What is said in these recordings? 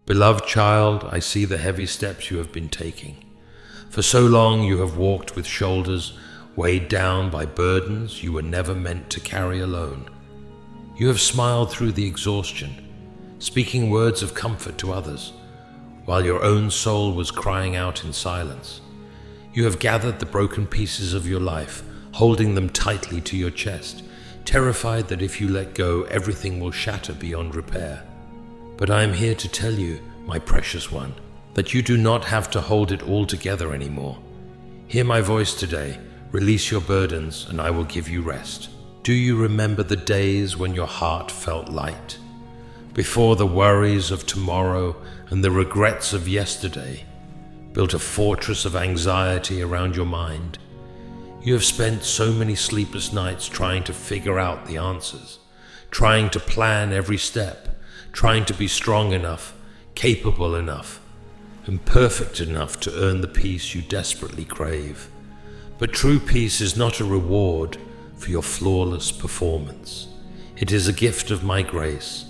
Beloved child, I see the heavy steps you have been taking. For so long you have walked with shoulders weighed down by burdens you were never meant to carry alone. You have smiled through the exhaustion, speaking words of comfort to others, while your own soul was crying out in silence. You have gathered the broken pieces of your life, holding them tightly to your chest, terrified that if you let go, everything will shatter beyond repair. But I am here to tell you, my precious one, that you do not have to hold it all together anymore. Hear my voice today, release your burdens, and I will give you rest. Do you remember the days when your heart felt light? Before the worries of tomorrow and the regrets of yesterday built a fortress of anxiety around your mind. You have spent so many sleepless nights trying to figure out the answers, trying to plan every step, trying to be strong enough, capable enough, and perfect enough to earn the peace you desperately crave. But true peace is not a reward for your flawless performance. It is a gift of my grace,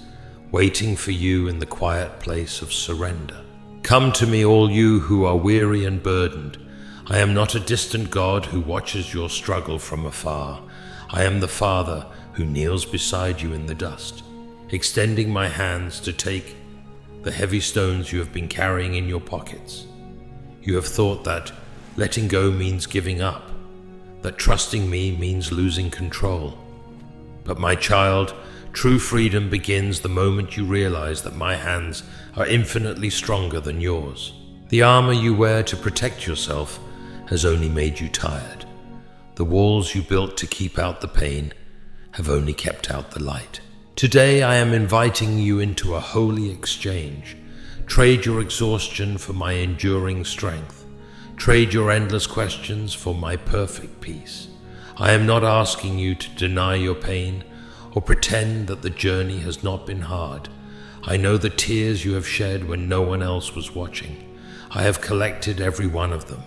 waiting for you in the quiet place of surrender. Come to me, all you who are weary and burdened. I am not a distant God who watches your struggle from afar. I am the Father who kneels beside you in the dust, extending my hands to take the heavy stones you have been carrying in your pockets. You have thought that letting go means giving up, that trusting me means losing control. But my child, true freedom begins the moment you realize that my hands are infinitely stronger than yours. The armor you wear to protect yourself has only made you tired. The walls you built to keep out the pain have only kept out the light. Today I am inviting you into a holy exchange. Trade your exhaustion for my enduring strength. Trade your endless questions for my perfect peace. I am not asking you to deny your pain or pretend that the journey has not been hard. I know the tears you have shed when no one else was watching. I have collected every one of them.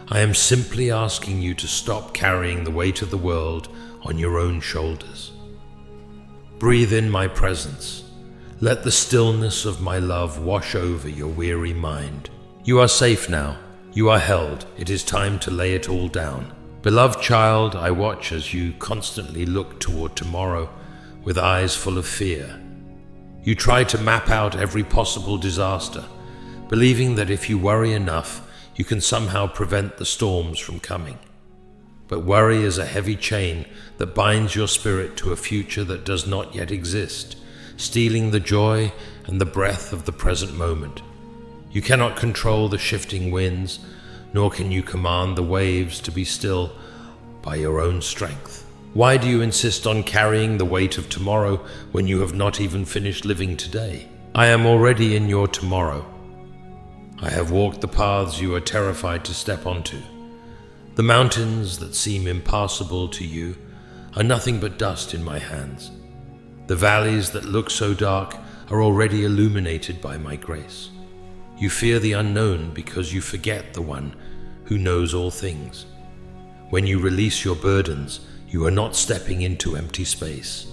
I am simply asking you to stop carrying the weight of the world on your own shoulders. Breathe in my presence. Let the stillness of my love wash over your weary mind. You are safe now. You are held. It is time to lay it all down. Beloved child, I watch as you constantly look toward tomorrow with eyes full of fear. You try to map out every possible disaster, believing that if you worry enough, you can somehow prevent the storms from coming. But worry is a heavy chain that binds your spirit to a future that does not yet exist, stealing the joy and the breath of the present moment. You cannot control the shifting winds, nor can you command the waves to be still by your own strength. Why do you insist on carrying the weight of tomorrow when you have not even finished living today? I am already in your tomorrow. I have walked the paths you are terrified to step onto. The mountains that seem impassable to you are nothing but dust in my hands. The valleys that look so dark are already illuminated by my grace. You fear the unknown because you forget the one who knows all things. When you release your burdens, you are not stepping into empty space.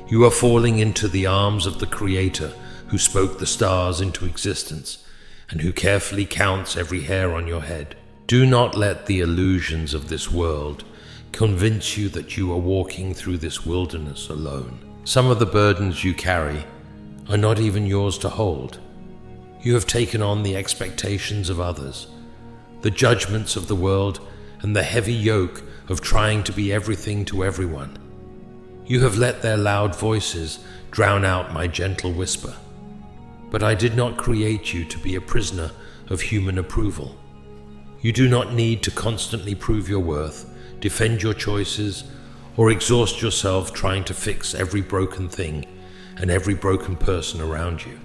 You are falling into the arms of the Creator who spoke the stars into existence and who carefully counts every hair on your head. Do not let the illusions of this world convince you that you are walking through this wilderness alone. Some of the burdens you carry are not even yours to hold. You have taken on the expectations of others, the judgments of the world, and the heavy yoke of trying to be everything to everyone. You have let their loud voices drown out my gentle whisper. But I did not create you to be a prisoner of human approval. You do not need to constantly prove your worth, defend your choices, or exhaust yourself trying to fix every broken thing and every broken person around you.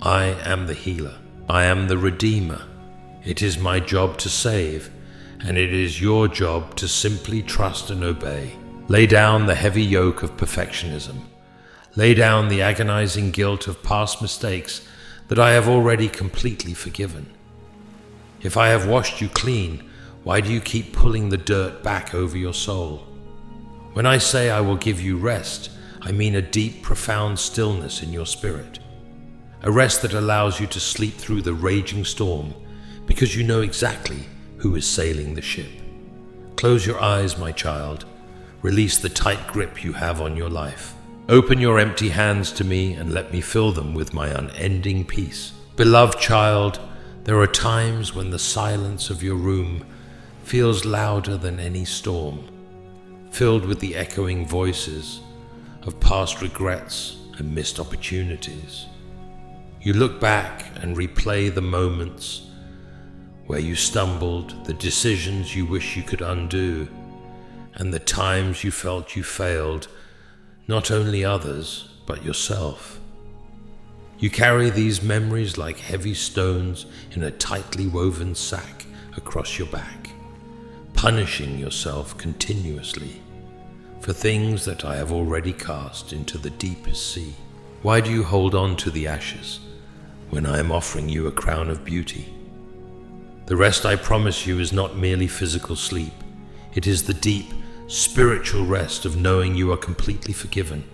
I am the healer. I am the redeemer. It is my job to save, and it is your job to simply trust and obey. Lay down the heavy yoke of perfectionism. Lay down the agonizing guilt of past mistakes that I have already completely forgiven. If I have washed you clean, why do you keep pulling the dirt back over your soul? When I say I will give you rest, I mean a deep, profound stillness in your spirit. a rest that allows you to sleep through the raging storm because you know exactly who is sailing the ship. Close your eyes, my child. Release the tight grip you have on your life. Open your empty hands to me and let me fill them with my unending peace. Beloved child, there are times when the silence of your room feels louder than any storm, filled with the echoing voices of past regrets and missed opportunities. You look back and replay the moments where you stumbled, the decisions you wish you could undo, and the times you felt you failed, not only others, but yourself. You carry these memories like heavy stones in a tightly woven sack across your back, punishing yourself continuously for things that I have already cast into the deepest sea. Why do you hold on to the ashes when I am offering you a crown of beauty? The rest I promise you is not merely physical sleep. It is the deep, spiritual rest of knowing you are completely forgiven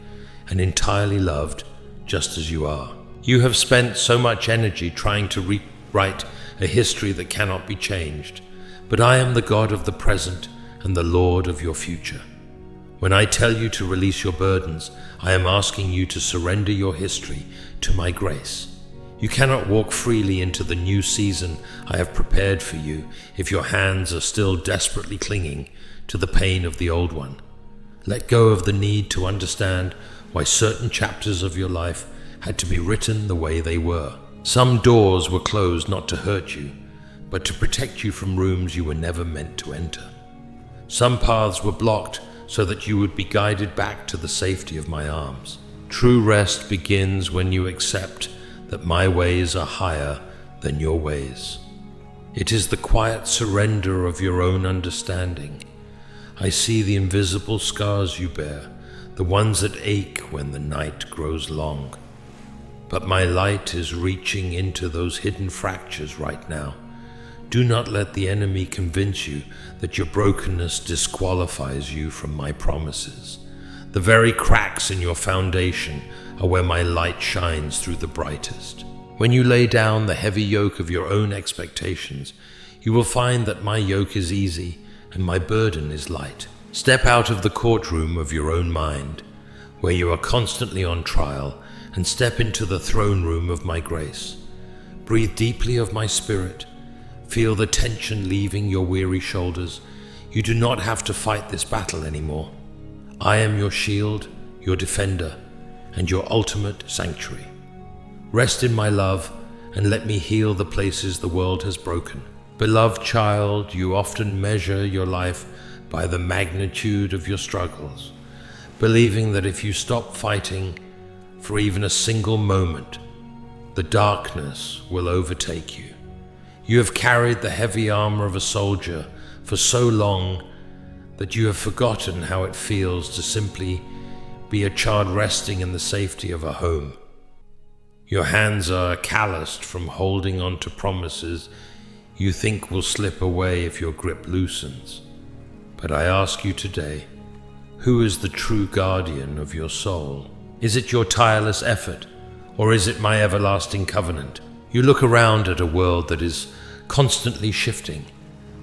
and entirely loved just as you are. You have spent so much energy trying to rewrite a history that cannot be changed, but I am the God of the present and the Lord of your future. When I tell you to release your burdens, I am asking you to surrender your history to my grace. You cannot walk freely into the new season I have prepared for you if your hands are still desperately clinging to the pain of the old one. Let go of the need to understand why certain chapters of your life had to be written the way they were. Some doors were closed not to hurt you, but to protect you from rooms you were never meant to enter. Some paths were blocked so that you would be guided back to the safety of my arms. True rest begins when you accept that my ways are higher than your ways. It is the quiet surrender of your own understanding. I see the invisible scars you bear, the ones that ache when the night grows long. But my light is reaching into those hidden fractures right now. Do not let the enemy convince you that your brokenness disqualifies you from my promises. The very cracks in your foundation are where my light shines through the brightest. When you lay down the heavy yoke of your own expectations, you will find that my yoke is easy and my burden is light. Step out of the courtroom of your own mind, where you are constantly on trial, and step into the throne room of my grace. Breathe deeply of my spirit. Feel the tension leaving your weary shoulders. You do not have to fight this battle anymore. I am your shield, your defender, and your ultimate sanctuary. Rest in my love and let me heal the places the world has broken. Beloved child, you often measure your life by the magnitude of your struggles, believing that if you stop fighting for even a single moment, the darkness will overtake you. You have carried the heavy armor of a soldier for so long that you have forgotten how it feels to simply be a child resting in the safety of a home. Your hands are calloused from holding on to promises you think will slip away if your grip loosens. But I ask you today, who is the true guardian of your soul? Is it your tireless effort, or is it my everlasting covenant? You look around at a world that is constantly shifting,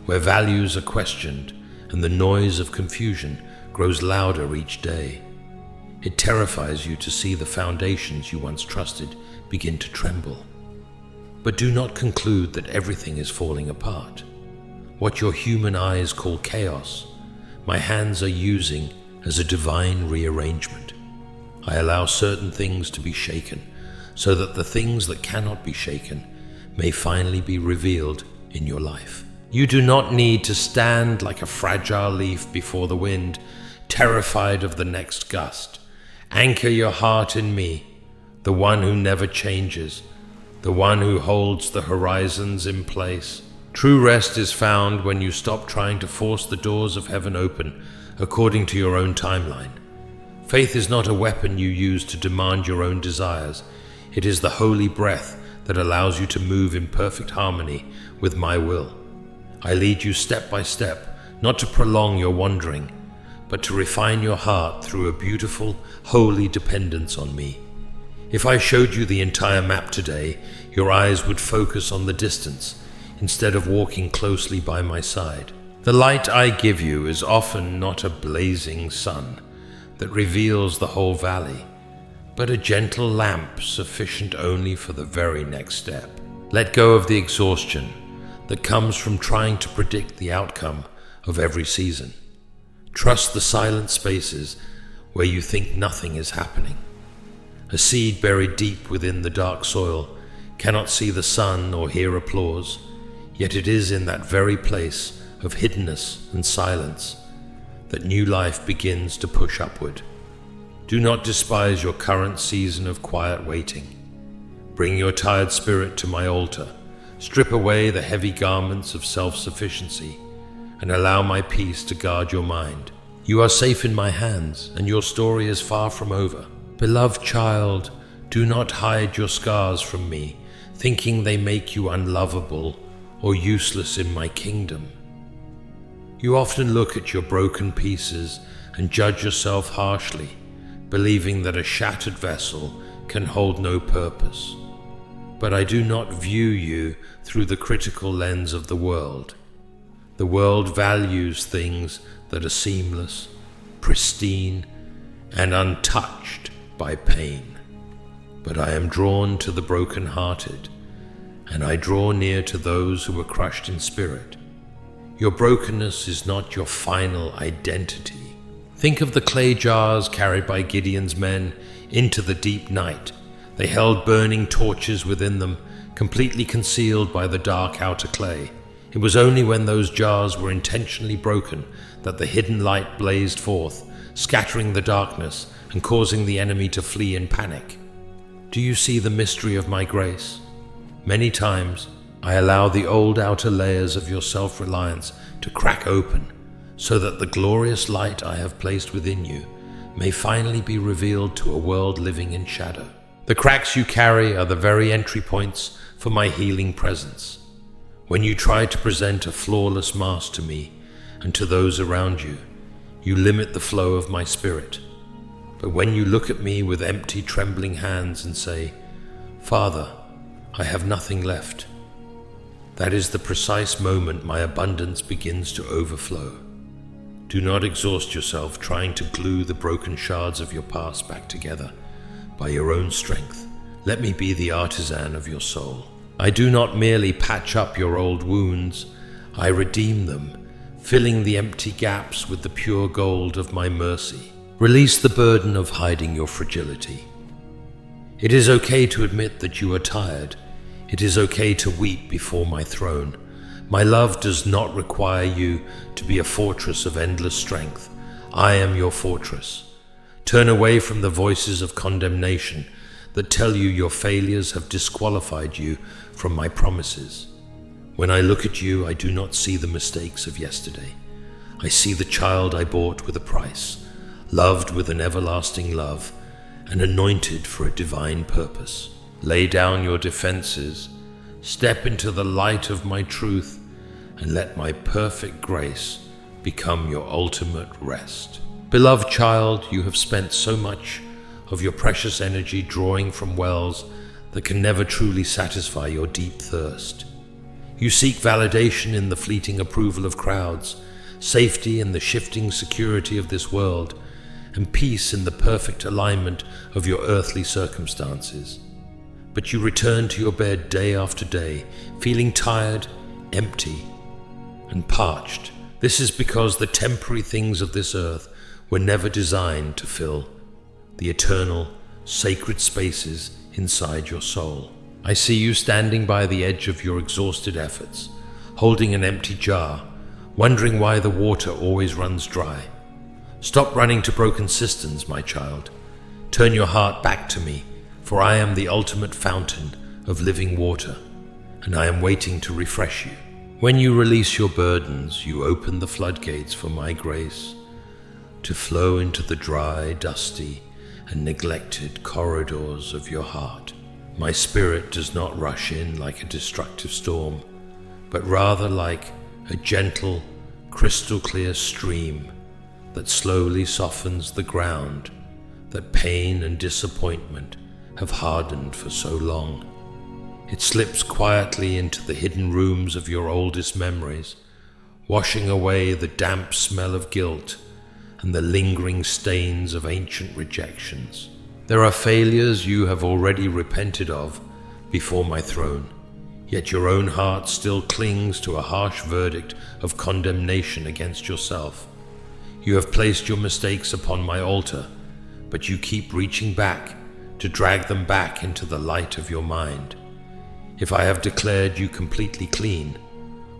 where values are questioned and the noise of confusion grows louder each day. It terrifies you to see the foundations you once trusted begin to tremble. But do not conclude that everything is falling apart. What your human eyes call chaos, my hands are using as a divine rearrangement. I allow certain things to be shaken, so that the things that cannot be shaken may finally be revealed in your life. You do not need to stand like a fragile leaf before the wind, terrified of the next gust. Anchor your heart in me, the one who never changes, the one who holds the horizons in place. True rest is found when you stop trying to force the doors of heaven open according to your own timeline. Faith is not a weapon you use to demand your own desires. It is the holy breath that allows you to move in perfect harmony with my will. I lead you step by step, not to prolong your wandering, but to refine your heart through a beautiful, holy dependence on me. If I showed you the entire map today, your eyes would focus on the distance instead of walking closely by my side. The light I give you is often not a blazing sun that reveals the whole valley, but a gentle lamp sufficient only for the very next step. Let go of the exhaustion that comes from trying to predict the outcome of every season. Trust the silent spaces where you think nothing is happening. A seed buried deep within the dark soil cannot see the sun or hear applause, yet it is in that very place of hiddenness and silence that new life begins to push upward. Do not despise your current season of quiet waiting. Bring your tired spirit to my altar. Strip away the heavy garments of self-sufficiency and allow my peace to guard your mind. You are safe in my hands, and your story is far from over. Beloved child, do not hide your scars from me, thinking they make you unlovable or useless in my kingdom. You often look at your broken pieces and judge yourself harshly, believing that a shattered vessel can hold no purpose. But I do not view you through the critical lens of the world. The world values things that are seamless, pristine, and untouched by pain. But I am drawn to the broken-hearted, and I draw near to those who are crushed in spirit. Your brokenness is not your final identity. Think of the clay jars carried by Gideon's men into the deep night. They held burning torches within them, completely concealed by the dark outer clay. It was only when those jars were intentionally broken that the hidden light blazed forth, scattering the darkness and causing the enemy to flee in panic. Do you see the mystery of my grace? Many times, I allow the old outer layers of your self-reliance to crack open, so that the glorious light I have placed within you may finally be revealed to a world living in shadow. The cracks you carry are the very entry points for my healing presence. When you try to present a flawless mask to me and to those around you, you limit the flow of my spirit. But when you look at me with empty, trembling hands and say, "Father, I have nothing left," that is the precise moment my abundance begins to overflow. Do not exhaust yourself trying to glue the broken shards of your past back together by your own strength. Let me be the artisan of your soul. I do not merely patch up your old wounds, I redeem them, filling the empty gaps with the pure gold of my mercy. Release the burden of hiding your fragility. It is okay to admit that you are tired. It is okay to weep before my throne. My love does not require you to be a fortress of endless strength. I am your fortress. Turn away from the voices of condemnation that tell you your failures have disqualified you from my promises. When I look at you, I do not see the mistakes of yesterday. I see the child I bought with a price, loved with an everlasting love, and anointed for a divine purpose. Lay down your defenses, step into the light of my truth, and let my perfect grace become your ultimate rest. Beloved child, you have spent so much of your precious energy drawing from wells that can never truly satisfy your deep thirst. You seek validation in the fleeting approval of crowds, safety in the shifting security of this world, and peace in the perfect alignment of your earthly circumstances. But you return to your bed day after day, feeling tired, empty, and parched. This is because the temporary things of this earth were never designed to fill the eternal, sacred spaces inside your soul. I see you standing by the edge of your exhausted efforts, holding an empty jar, wondering why the water always runs dry. Stop running to broken cisterns, my child. Turn your heart back to me, for I am the ultimate fountain of living water, and I am waiting to refresh you. When you release your burdens, you open the floodgates for my grace to flow into the dry, dusty, and neglected corridors of your heart. My spirit does not rush in like a destructive storm, but rather like a gentle, crystal-clear stream that slowly softens the ground that pain and disappointment have hardened for so long. It slips quietly into the hidden rooms of your oldest memories, washing away the damp smell of guilt and the lingering stains of ancient rejections. There are failures you have already repented of before my throne, yet your own heart still clings to a harsh verdict of condemnation against yourself. You have placed your mistakes upon my altar, but you keep reaching back to drag them back into the light of your mind. If I have declared you completely clean,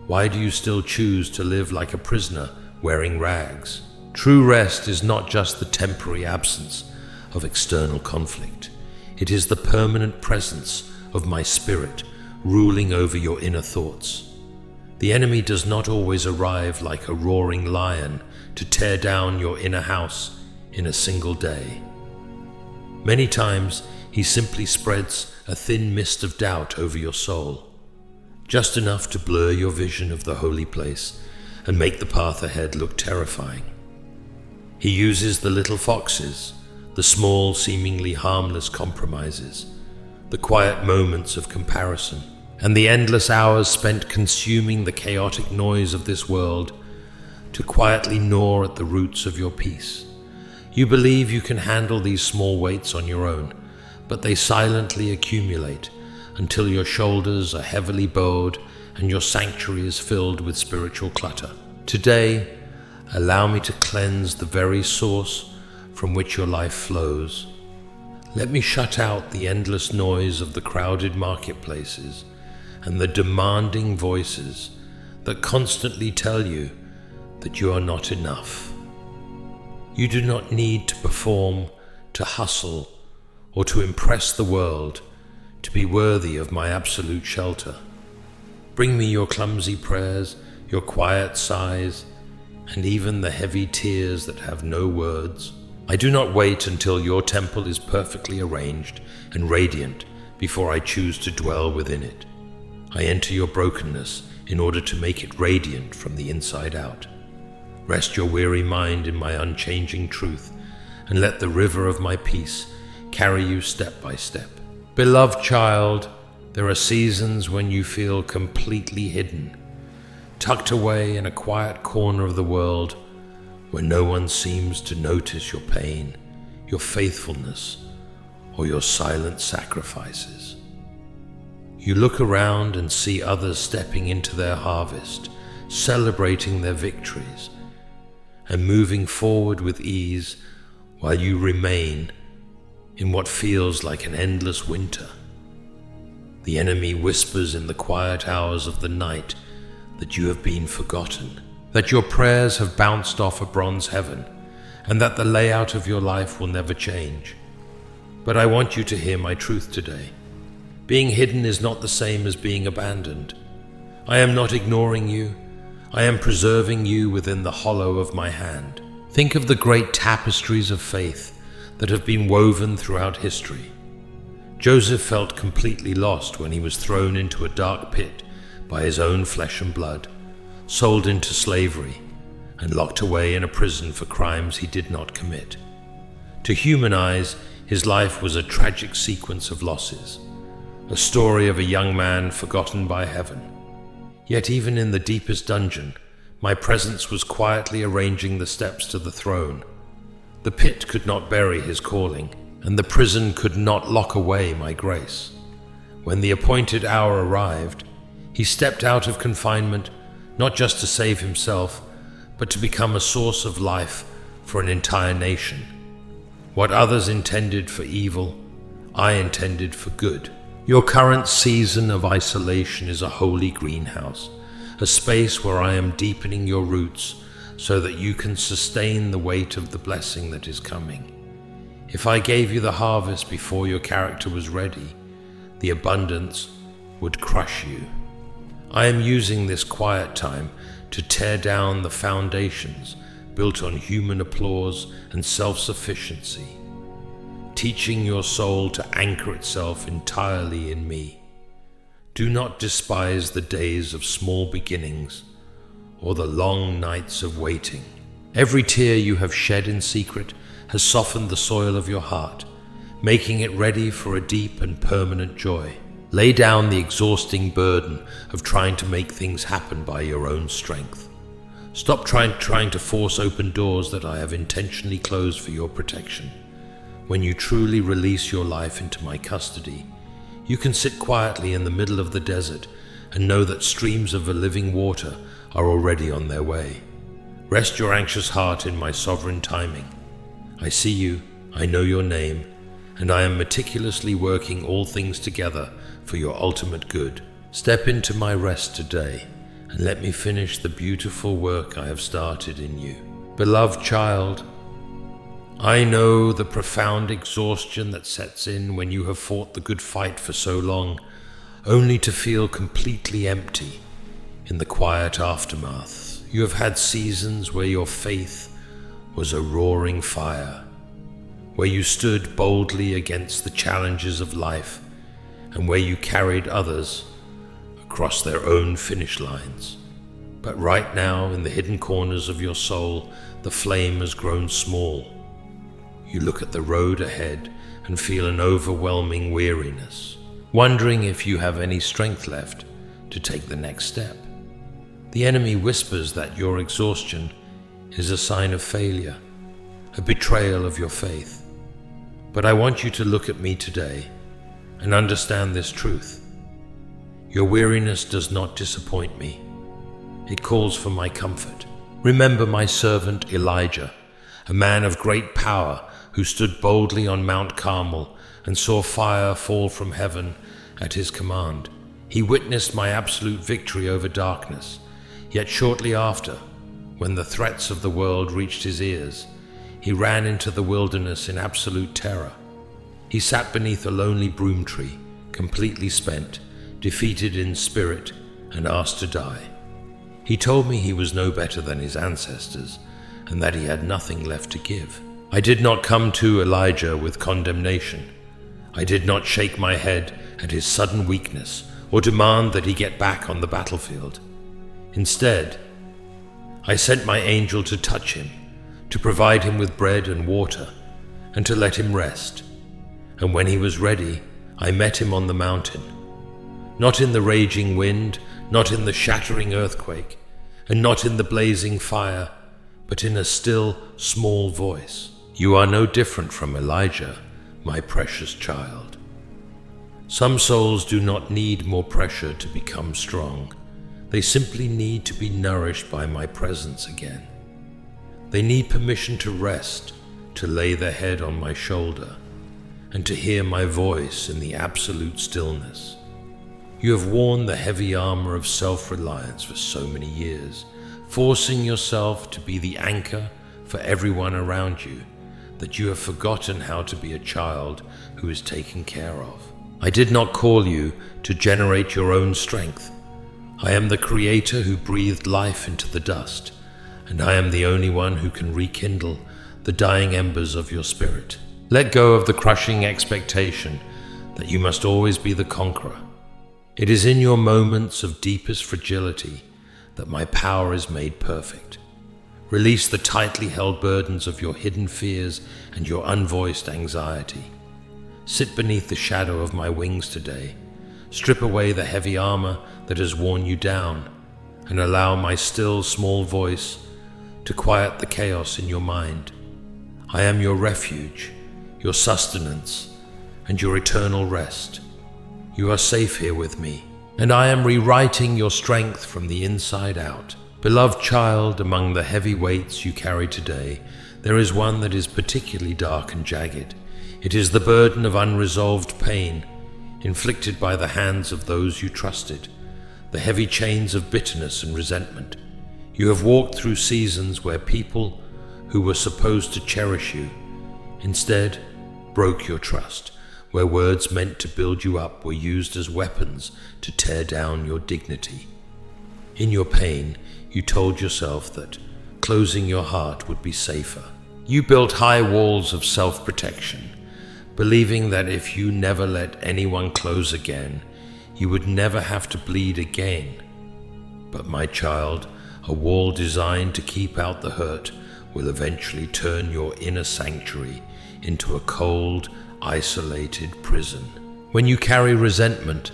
why do you still choose to live like a prisoner wearing rags? True rest is not just the temporary absence of external conflict. It is the permanent presence of my spirit ruling over your inner thoughts. The enemy does not always arrive like a roaring lion to tear down your inner house in a single day. Many times he simply spreads a thin mist of doubt over your soul, just enough to blur your vision of the holy place and make the path ahead look terrifying. He uses the little foxes, the small, seemingly harmless compromises, the quiet moments of comparison, and the endless hours spent consuming the chaotic noise of this world to quietly gnaw at the roots of your peace. You believe you can handle these small weights on your own, but they silently accumulate until your shoulders are heavily bowed and your sanctuary is filled with spiritual clutter. Today, allow me to cleanse the very source from which your life flows. Let me shut out the endless noise of the crowded marketplaces and the demanding voices that constantly tell you that you are not enough. You do not need to perform, to hustle, or to impress the world to be worthy of my absolute shelter. Bring me your clumsy prayers, your quiet sighs, and even the heavy tears that have no words. I do not wait until your temple is perfectly arranged and radiant before I choose to dwell within it. I enter your brokenness in order to make it radiant from the inside out. Rest your weary mind in my unchanging truth, and let the river of my peace carry you step by step. Beloved child, there are seasons when you feel completely hidden, tucked away in a quiet corner of the world where no one seems to notice your pain, your faithfulness, or your silent sacrifices. You look around and see others stepping into their harvest, celebrating their victories, and moving forward with ease while you remain in what feels like an endless winter. The enemy whispers in the quiet hours of the night that you have been forgotten, that your prayers have bounced off a bronze heaven, and that the layout of your life will never change. But I want you to hear my truth today. Being hidden is not the same as being abandoned. I am not ignoring you. I am preserving you within the hollow of my hand. Think of the great tapestries of faith that have been woven throughout history. Joseph felt completely lost when he was thrown into a dark pit by his own flesh and blood, sold into slavery, and locked away in a prison for crimes he did not commit. To human eyes, his life was a tragic sequence of losses, a story of a young man forgotten by heaven. Yet even in the deepest dungeon, my presence was quietly arranging the steps to the throne. The pit could not bury his calling, and the prison could not lock away my grace. When the appointed hour arrived, he stepped out of confinement not just to save himself, but to become a source of life for an entire nation. What others intended for evil, I intended for good. Your current season of isolation is a holy greenhouse, a space where I am deepening your roots so that you can sustain the weight of the blessing that is coming. If I gave you the harvest before your character was ready, the abundance would crush you. I am using this quiet time to tear down the foundations built on human applause and self-sufficiency, teaching your soul to anchor itself entirely in me. Do not despise the days of small beginnings or the long nights of waiting. Every tear you have shed in secret has softened the soil of your heart, making it ready for a deep and permanent joy. Lay down the exhausting burden of trying to make things happen by your own strength. Stop trying to force open doors that I have intentionally closed for your protection. When you truly release your life into my custody, you can sit quietly in the middle of the desert and know that streams of living water are already on their way. Rest your anxious heart in my sovereign timing. I see you, I know your name, and I am meticulously working all things together for your ultimate good. Step into my rest today, and let me finish the beautiful work I have started in you. Beloved child, I know the profound exhaustion that sets in when you have fought the good fight for so long, only to feel completely empty in the quiet aftermath. You have had seasons where your faith was a roaring fire, where you stood boldly against the challenges of life, and where you carried others across their own finish lines. But right now, in the hidden corners of your soul, the flame has grown small. You look at the road ahead and feel an overwhelming weariness, wondering if you have any strength left to take the next step. The enemy whispers that your exhaustion is a sign of failure, a betrayal of your faith. But I want you to look at me today and understand this truth. Your weariness does not disappoint me. It calls for my comfort. Remember my servant Elijah, a man of great power who stood boldly on Mount Carmel and saw fire fall from heaven at his command. He witnessed my absolute victory over darkness. Yet shortly after, when the threats of the world reached his ears, he ran into the wilderness in absolute terror. He sat beneath a lonely broom tree, completely spent, defeated in spirit, and asked to die. He told me he was no better than his ancestors, and that he had nothing left to give. I did not come to Elijah with condemnation. I did not shake my head at his sudden weakness or demand that he get back on the battlefield. Instead, I sent my angel to touch him, to provide him with bread and water, and to let him rest. And when he was ready, I met him on the mountain. Not in the raging wind, not in the shattering earthquake, and not in the blazing fire, but in a still, small voice. You are no different from Elijah, my precious child. Some souls do not need more pressure to become strong. They simply need to be nourished by my presence again. They need permission to rest, to lay their head on my shoulder, and to hear my voice in the absolute stillness. You have worn the heavy armor of self-reliance for so many years, forcing yourself to be the anchor for everyone around you, that you have forgotten how to be a child who is taken care of. I did not call you to generate your own strength. I am the Creator who breathed life into the dust, and I am the only one who can rekindle the dying embers of your spirit. Let go of the crushing expectation that you must always be the conqueror. It is in your moments of deepest fragility that my power is made perfect. Release the tightly held burdens of your hidden fears and your unvoiced anxiety. Sit beneath the shadow of my wings today. Strip away the heavy armor that has worn you down, and allow my still, small voice to quiet the chaos in your mind. I am your refuge, your sustenance, and your eternal rest. You are safe here with me, and I am rewriting your strength from the inside out. Beloved child, among the heavy weights you carry today, there is one that is particularly dark and jagged. It is the burden of unresolved pain, inflicted by the hands of those you trusted, the heavy chains of bitterness and resentment. You have walked through seasons where people who were supposed to cherish you instead broke your trust, where words meant to build you up were used as weapons to tear down your dignity. In your pain, you told yourself that closing your heart would be safer. You built high walls of self-protection, believing that if you never let anyone close again, you would never have to bleed again. But my child, a wall designed to keep out the hurt will eventually turn your inner sanctuary into a cold, isolated prison. When you carry resentment,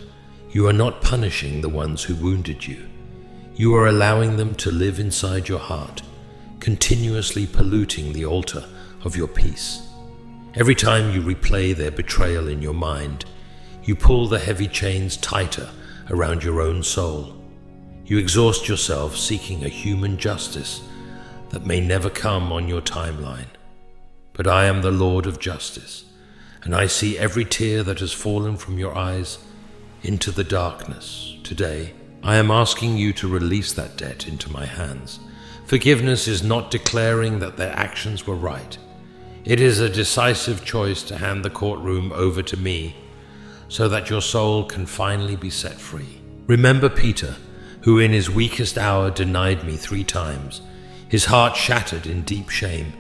you are not punishing the ones who wounded you. You are allowing them to live inside your heart, continuously polluting the altar of your peace. Every time you replay their betrayal in your mind, you pull the heavy chains tighter around your own soul. You exhaust yourself seeking a human justice that may never come on your timeline. But I am the Lord of justice, and I see every tear that has fallen from your eyes into the darkness. Today, I am asking you to release that debt into my hands. Forgiveness is not declaring that their actions were right. It is a decisive choice to hand the courtroom over to me so that your soul can finally be set free. Remember Peter, who in his weakest hour denied me 3 times. His heart shattered in deep shame,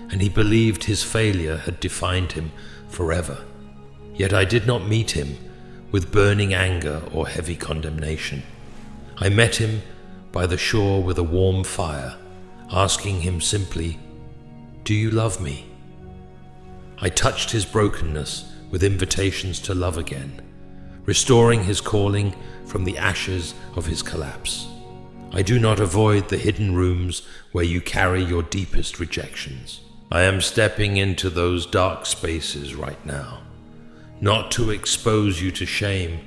and he believed his failure had defined him forever. Yet I did not meet him with burning anger or heavy condemnation. I met him by the shore with a warm fire, asking him simply, "Do you love me?" I touched his brokenness with invitations to love again, restoring his calling from the ashes of his collapse. I do not avoid the hidden rooms where you carry your deepest rejections. I am stepping into those dark spaces right now, not to expose you to shame,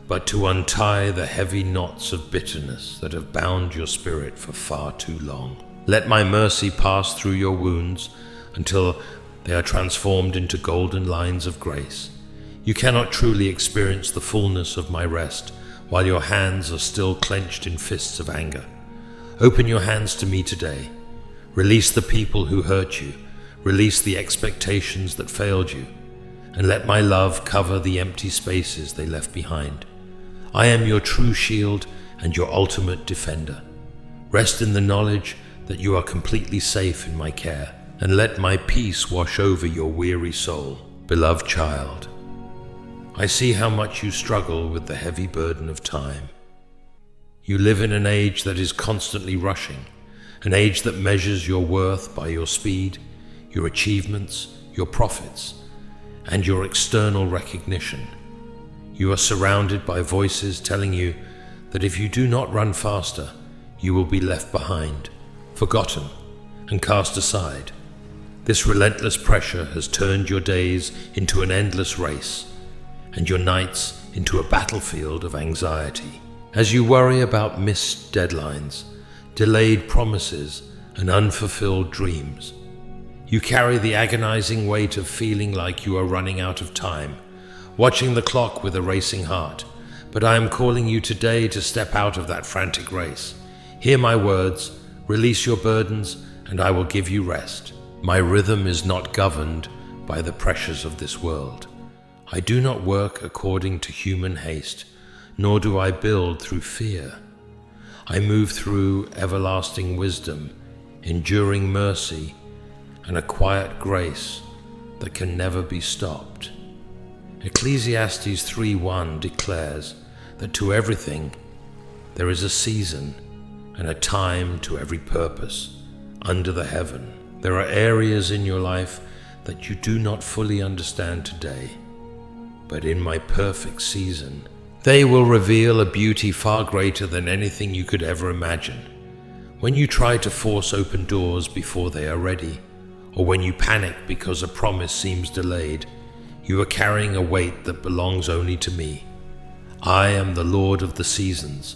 but to untie the heavy knots of bitterness that have bound your spirit for far too long. Let my mercy pass through your wounds until they are transformed into golden lines of grace. You cannot truly experience the fullness of my rest while your hands are still clenched in fists of anger. Open your hands to me today. Release the people who hurt you. Release the expectations that failed you. And let my love cover the empty spaces they left behind. I am your true shield and your ultimate defender. Rest in the knowledge that you are completely safe in my care, and let my peace wash over your weary soul. Beloved child, I see how much you struggle with the heavy burden of time. You live in an age that is constantly rushing, an age that measures your worth by your speed, your achievements, your profits, and your external recognition. You are surrounded by voices telling you that if you do not run faster, you will be left behind, forgotten, and cast aside. This relentless pressure has turned your days into an endless race, and your nights into a battlefield of anxiety. As you worry about missed deadlines, delayed promises, and unfulfilled dreams, you carry the agonizing weight of feeling like you are running out of time, watching the clock with a racing heart. But I am calling you today to step out of that frantic race. Hear my words, release your burdens, and I will give you rest. My rhythm is not governed by the pressures of this world. I do not work according to human haste, nor do I build through fear. I move through everlasting wisdom, enduring mercy, and a quiet grace that can never be stopped. Ecclesiastes 3:1 declares that to everything there is a season and a time to every purpose under the heaven. There are areas in your life that you do not fully understand today, but in my perfect season, they will reveal a beauty far greater than anything you could ever imagine. When you try to force open doors before they are ready, or when you panic because a promise seems delayed, you are carrying a weight that belongs only to me. I am the Lord of the seasons,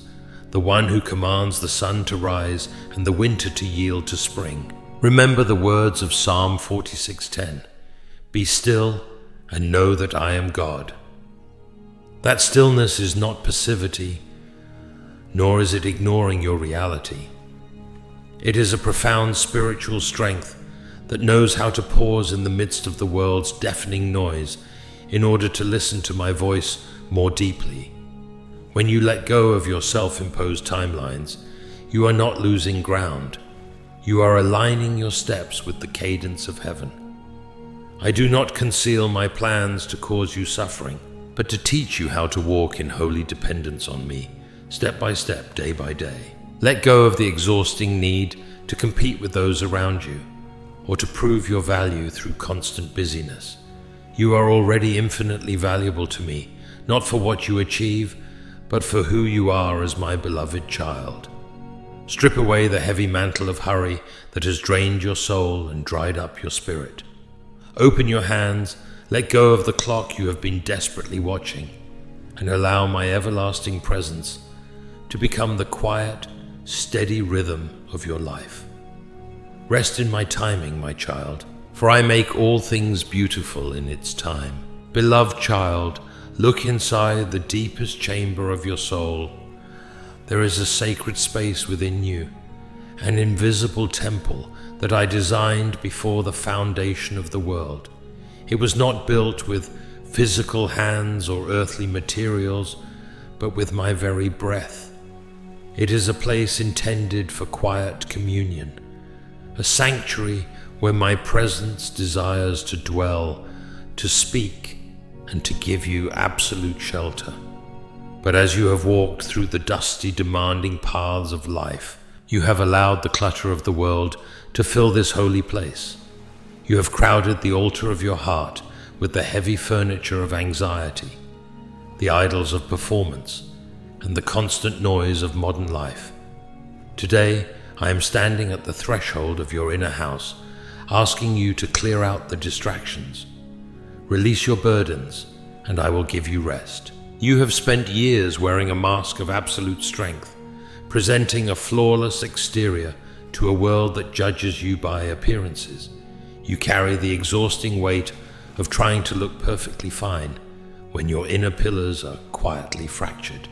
the one who commands the sun to rise and the winter to yield to spring. Remember the words of Psalm 46:10. Be still and know that I am God. That stillness is not passivity, nor is it ignoring your reality. It is a profound spiritual strength that knows how to pause in the midst of the world's deafening noise in order to listen to my voice more deeply. When you let go of your self-imposed timelines, you are not losing ground. You are aligning your steps with the cadence of heaven. I do not conceal my plans to cause you suffering, but to teach you how to walk in holy dependence on me, step by step, day by day. Let go of the exhausting need to compete with those around you, or to prove your value through constant busyness. You are already infinitely valuable to me, not for what you achieve, but for who you are as my beloved child. Strip away the heavy mantle of hurry that has drained your soul and dried up your spirit. Open your hands, let go of the clock you have been desperately watching, and allow my everlasting presence to become the quiet, steady rhythm of your life. Rest in my timing, my child, for I make all things beautiful in its time. Beloved child, look inside the deepest chamber of your soul. There is a sacred space within you, an invisible temple that I designed before the foundation of the world. It was not built with physical hands or earthly materials, but with my very breath. It is a place intended for quiet communion, a sanctuary where my presence desires to dwell, to speak, and to give you absolute shelter. But as you have walked through the dusty, demanding paths of life, you have allowed the clutter of the world to fill this holy place. You have crowded the altar of your heart with the heavy furniture of anxiety, the idols of performance, and the constant noise of modern life. Today, I am standing at the threshold of your inner house, asking you to clear out the distractions. Release your burdens, and I will give you rest. You have spent years wearing a mask of absolute strength, presenting a flawless exterior to a world that judges you by appearances. You carry the exhausting weight of trying to look perfectly fine when your inner pillars are quietly fractured.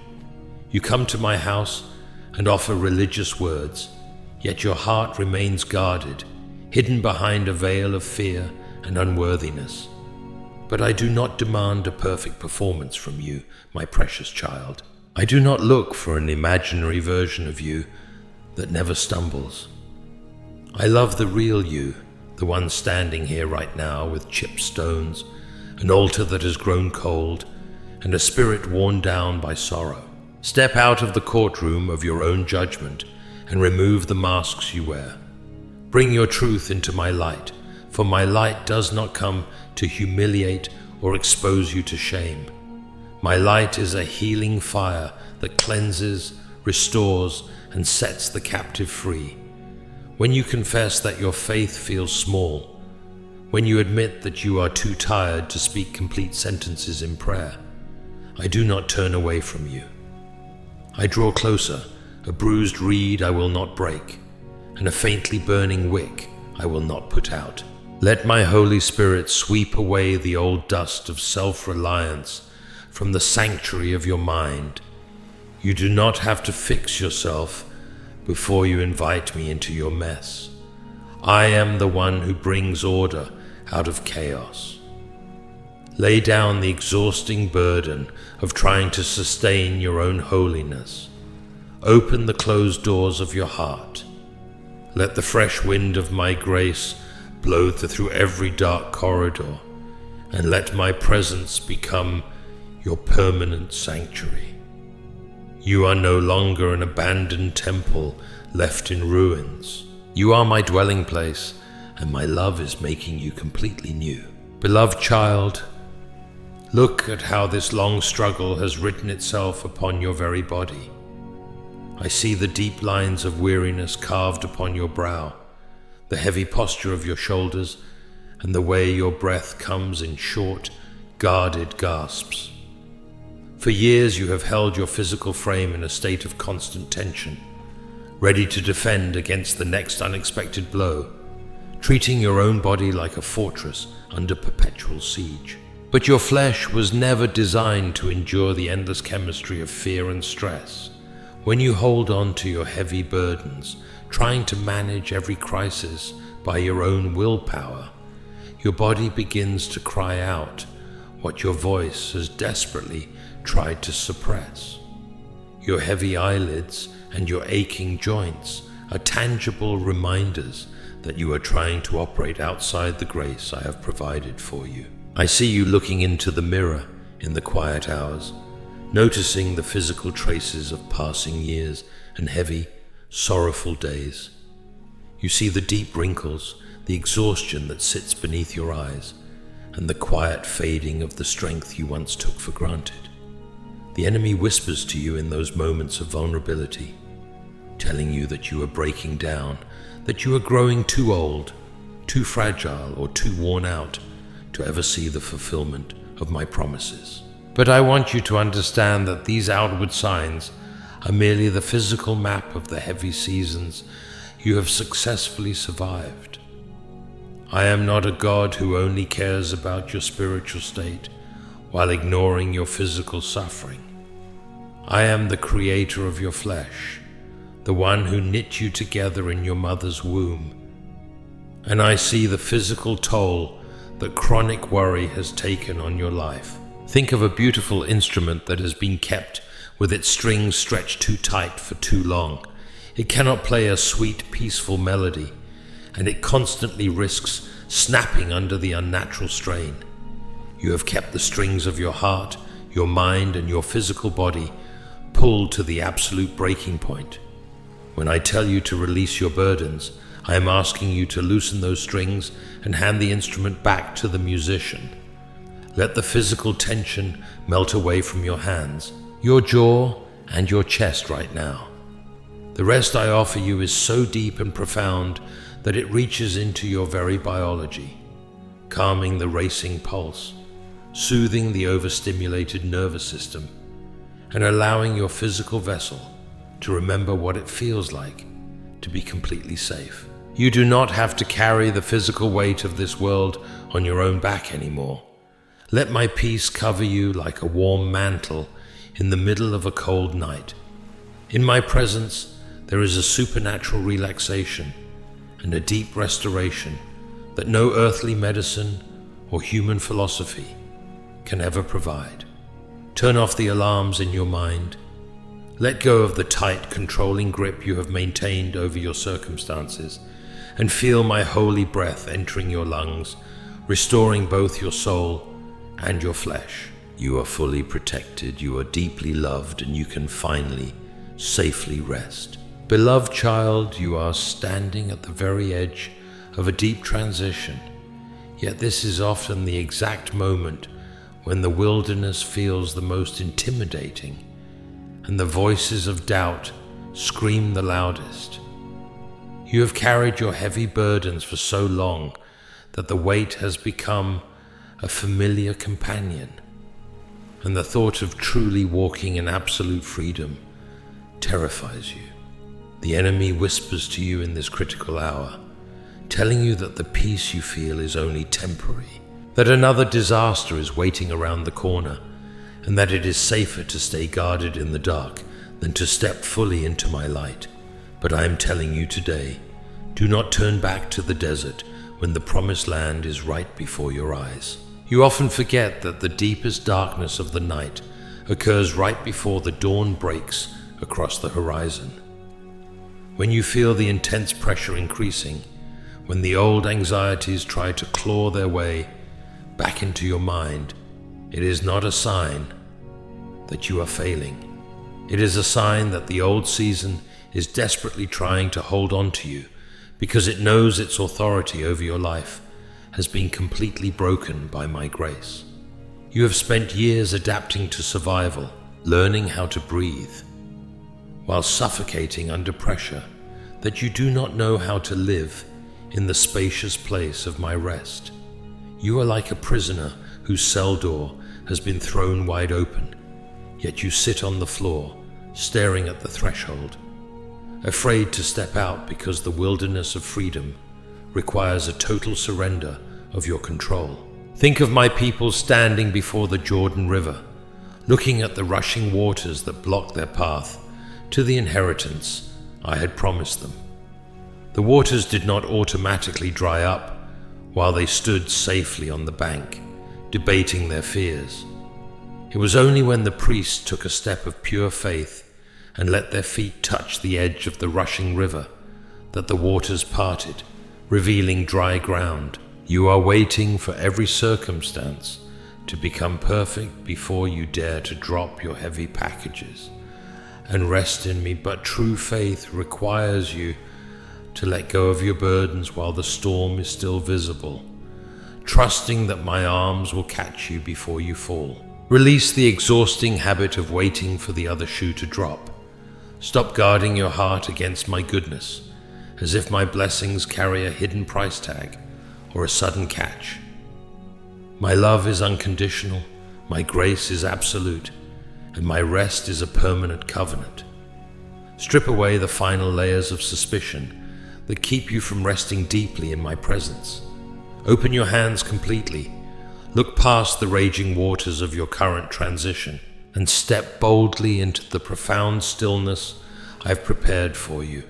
You come to my house and offer religious words, yet your heart remains guarded, hidden behind a veil of fear and unworthiness. But I do not demand a perfect performance from you, my precious child. I do not look for an imaginary version of you that never stumbles. I love the real you, the one standing here right now with chipped stones, an altar that has grown cold, and a spirit worn down by sorrow. Step out of the courtroom of your own judgment and remove the masks you wear. Bring your truth into my light, for my light does not come to humiliate or expose you to shame. My light is a healing fire that cleanses, restores, and sets the captive free. When you confess that your faith feels small, when you admit that you are too tired to speak complete sentences in prayer, I do not turn away from you. I draw closer, a bruised reed I will not break, and a faintly burning wick I will not put out. Let my Holy Spirit sweep away the old dust of self-reliance from the sanctuary of your mind. You do not have to fix yourself before you invite me into your mess. I am the one who brings order out of chaos. Lay down the exhausting burden of trying to sustain your own holiness. Open the closed doors of your heart. Let the fresh wind of my grace blow through every dark corridor, and let my presence become your permanent sanctuary. You are no longer an abandoned temple left in ruins. You are my dwelling place, and my love is making you completely new. Beloved child, look at how this long struggle has written itself upon your very body. I see the deep lines of weariness carved upon your brow, the heavy posture of your shoulders, and the way your breath comes in short, guarded gasps. For years you have held your physical frame in a state of constant tension, ready to defend against the next unexpected blow, treating your own body like a fortress under perpetual siege. But your flesh was never designed to endure the endless chemistry of fear and stress. When you hold on to your heavy burdens, trying to manage every crisis by your own willpower, your body begins to cry out what your voice has desperately tried to suppress. Your heavy eyelids and your aching joints are tangible reminders that you are trying to operate outside the grace I have provided for you. I see you looking into the mirror in the quiet hours, noticing the physical traces of passing years and heavy, sorrowful days. You see the deep wrinkles, the exhaustion that sits beneath your eyes, and the quiet fading of the strength you once took for granted. The enemy whispers to you in those moments of vulnerability, telling you that you are breaking down, that you are growing too old, too fragile, or too worn out to ever see the fulfillment of my promises. But I want you to understand that these outward signs are merely the physical map of the heavy seasons you have successfully survived. I am not a God who only cares about your spiritual state while ignoring your physical suffering. I am the creator of your flesh, the one who knit you together in your mother's womb. And I see the physical toll that chronic worry has taken on your life. Think of a beautiful instrument that has been kept with its strings stretched too tight for too long. It cannot play a sweet, peaceful melody, and it constantly risks snapping under the unnatural strain. You have kept the strings of your heart, your mind, and your physical body pulled to the absolute breaking point. When I tell you to release your burdens, I am asking you to loosen those strings and hand the instrument back to the musician. Let the physical tension melt away from your hands, your jaw, and your chest right now. The rest I offer you is so deep and profound that it reaches into your very biology, calming the racing pulse, soothing the overstimulated nervous system, and allowing your physical vessel to remember what it feels like to be completely safe. You do not have to carry the physical weight of this world on your own back anymore. Let my peace cover you like a warm mantle in the middle of a cold night. In my presence, there is a supernatural relaxation and a deep restoration that no earthly medicine or human philosophy can ever provide. Turn off the alarms in your mind. Let go of the tight, controlling grip you have maintained over your circumstances, and feel my holy breath entering your lungs, restoring both your soul and your flesh. You are fully protected, you are deeply loved, and you can finally, safely rest. Beloved child, you are standing at the very edge of a deep transition, yet this is often the exact moment when the wilderness feels the most intimidating and the voices of doubt scream the loudest. You have carried your heavy burdens for so long that the weight has become a familiar companion, and the thought of truly walking in absolute freedom terrifies you. The enemy whispers to you in this critical hour, telling you that the peace you feel is only temporary, that another disaster is waiting around the corner, and that it is safer to stay guarded in the dark than to step fully into my light. But I am telling you today, do not turn back to the desert when the promised land is right before your eyes. You often forget that the deepest darkness of the night occurs right before the dawn breaks across the horizon. When you feel the intense pressure increasing, when the old anxieties try to claw their way back into your mind, it is not a sign that you are failing. It is a sign that the old season is desperately trying to hold on to you because it knows its authority over your life has been completely broken by my grace. You have spent years adapting to survival, learning how to breathe, while suffocating under pressure, that you do not know how to live in the spacious place of my rest. You are like a prisoner whose cell door has been thrown wide open, yet you sit on the floor, staring at the threshold, afraid to step out because the wilderness of freedom requires a total surrender of your control. Think of my people standing before the Jordan River, looking at the rushing waters that block their path to the inheritance I had promised them. The waters did not automatically dry up while they stood safely on the bank, debating their fears. It was only when the priests took a step of pure faith and let their feet touch the edge of the rushing river that the waters parted, revealing dry ground. You are waiting for every circumstance to become perfect before you dare to drop your heavy packages and rest in me, but true faith requires you to let go of your burdens while the storm is still visible. trusting that my arms will catch you before you fall. Release the exhausting habit of waiting for the other shoe to drop. Stop guarding your heart against my goodness, as if my blessings carry a hidden price tag or a sudden catch. My love is unconditional, my grace is absolute, and my rest is a permanent covenant. Strip away the final layers of suspicion that keep you from resting deeply in my presence. Open your hands completely, look past the raging waters of your current transition, and step boldly into the profound stillness I've prepared for you.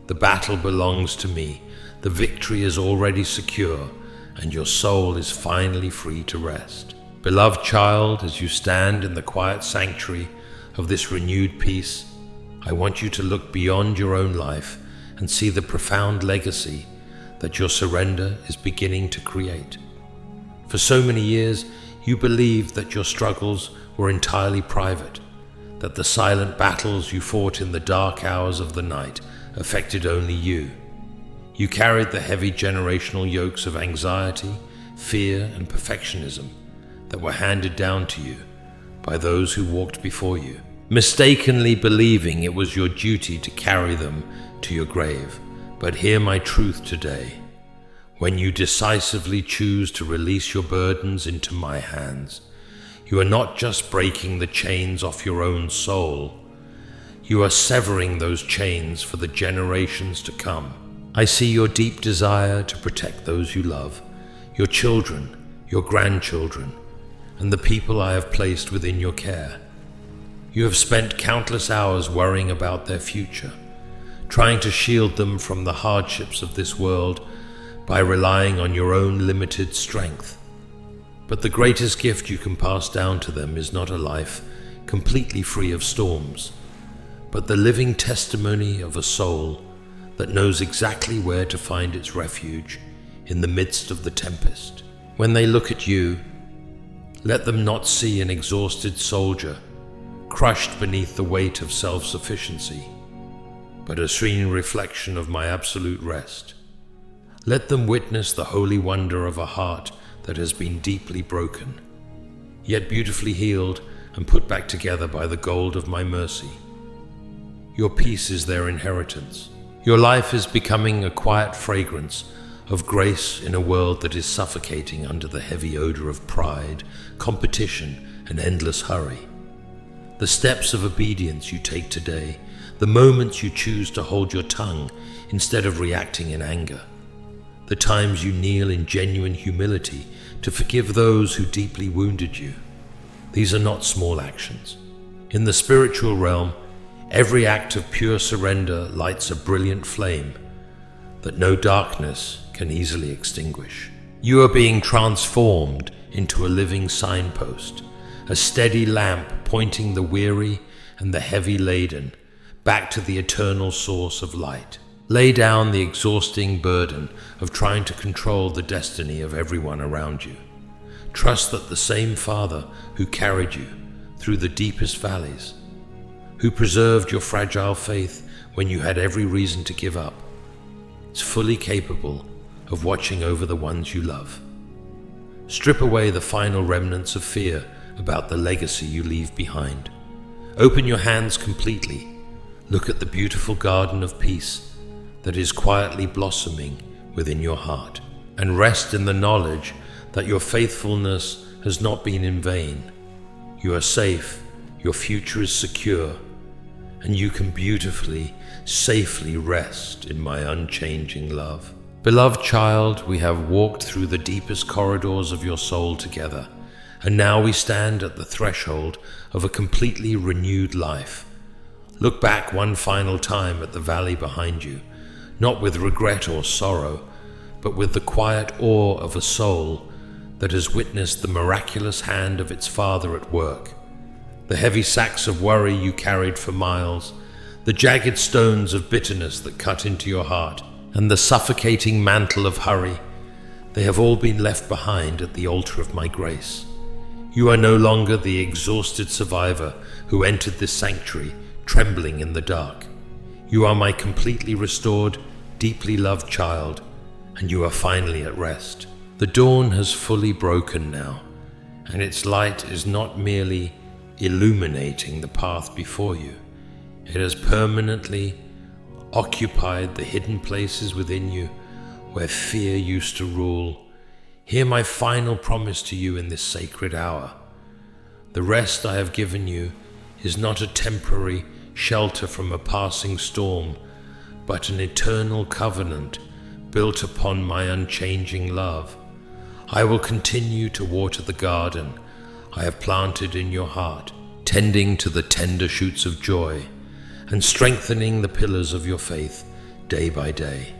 The battle belongs to me, the victory is already secure, and your soul is finally free to rest. Beloved child, as you stand in the quiet sanctuary of this renewed peace, I want you to look beyond your own life and see the profound legacy that your surrender is beginning to create. For so many years, you believed that your struggles were entirely private, that the silent battles you fought in the dark hours of the night affected only you. You carried the heavy generational yokes of anxiety, fear, and perfectionism that were handed down to you by those who walked before you, mistakenly believing it was your duty to carry them to your grave. But hear my truth today. When you decisively choose to release your burdens into my hands, you are not just breaking the chains off your own soul, you are severing those chains for the generations to come. I see your deep desire to protect those you love, your children, your grandchildren, and the people I have placed within your care. You have spent countless hours worrying about their future, trying to shield them from the hardships of this world by relying on your own limited strength. But the greatest gift you can pass down to them is not a life completely free of storms, but the living testimony of a soul that knows exactly where to find its refuge in the midst of the tempest. When they look at you, let them not see an exhausted soldier crushed beneath the weight of self-sufficiency, but a serene reflection of my absolute rest. Let them witness the holy wonder of a heart that has been deeply broken, yet beautifully healed and put back together by the gold of my mercy. Your peace is their inheritance. Your life is becoming a quiet fragrance of grace in a world that is suffocating under the heavy odor of pride, competition, and endless hurry. The steps of obedience you take today, the moments you choose to hold your tongue instead of reacting in anger, the times you kneel in genuine humility to forgive those who deeply wounded you. These are not small actions. In the spiritual realm, every act of pure surrender lights a brilliant flame that no darkness can easily extinguish. You are being transformed into a living signpost, a steady lamp pointing the weary and the heavy laden back to the eternal source of light. Lay down the exhausting burden of trying to control the destiny of everyone around you. Trust that the same Father who carried you through the deepest valleys, who preserved your fragile faith when you had every reason to give up, is fully capable of watching over the ones you love. Strip away the final remnants of fear about the legacy you leave behind. Open your hands completely. Look at the beautiful garden of peace that is quietly blossoming within your heart, and rest in the knowledge that your faithfulness has not been in vain. You are safe, your future is secure, and you can beautifully, safely rest in my unchanging love. Beloved child, we have walked through the deepest corridors of your soul together, and now we stand at the threshold of a completely renewed life. Look back one final time at the valley behind you, not with regret or sorrow, but with the quiet awe of a soul that has witnessed the miraculous hand of its Father at work. The heavy sacks of worry you carried for miles, the jagged stones of bitterness that cut into your heart, and the suffocating mantle of hurry, they have all been left behind at the altar of my grace. You are no longer the exhausted survivor who entered this sanctuary trembling in the dark. You are my completely restored, deeply loved child, and you are finally at rest. The dawn has fully broken now, and its light is not merely illuminating the path before you. It has permanently occupied the hidden places within you where fear used to rule. Hear my final promise to you in this sacred hour. The rest I have given you is not a temporary shelter from a passing storm, but an eternal covenant built upon my unchanging love. I will continue to water the garden I have planted in your heart, tending to the tender shoots of joy and strengthening the pillars of your faith day by day.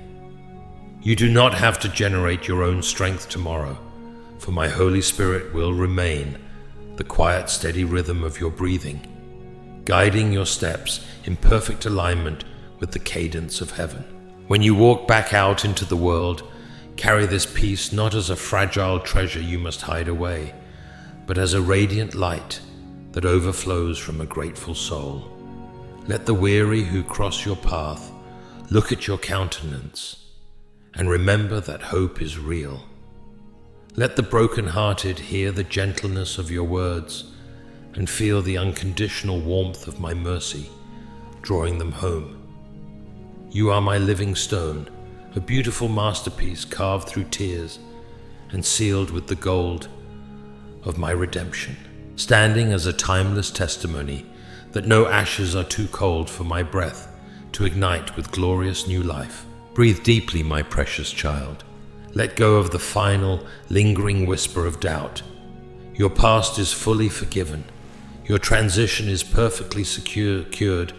You do not have to generate your own strength tomorrow, for my Holy Spirit will remain the quiet, steady rhythm of your breathing, guiding your steps in perfect alignment with the cadence of heaven. When you walk back out into the world, carry this peace not as a fragile treasure you must hide away, but as a radiant light that overflows from a grateful soul. Let the weary who cross your path look at your countenance and remember that hope is real. Let the broken-hearted hear the gentleness of your words and feel the unconditional warmth of my mercy, drawing them home. You are my living stone, a beautiful masterpiece carved through tears and sealed with the gold of my redemption, standing as a timeless testimony that no ashes are too cold for my breath to ignite with glorious new life. Breathe deeply, my precious child. Let go of the final, lingering whisper of doubt. Your past is fully forgiven. Your transition is perfectly secured,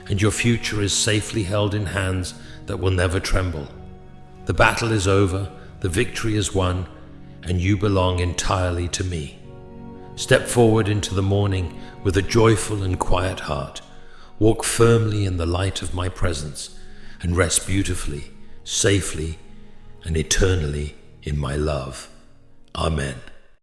and your future is safely held in hands that will never tremble. The battle is over, the victory is won, and you belong entirely to me. Step forward into the morning with a joyful and quiet heart. Walk firmly in the light of my presence and rest beautifully, safely, and eternally in my love. Amen.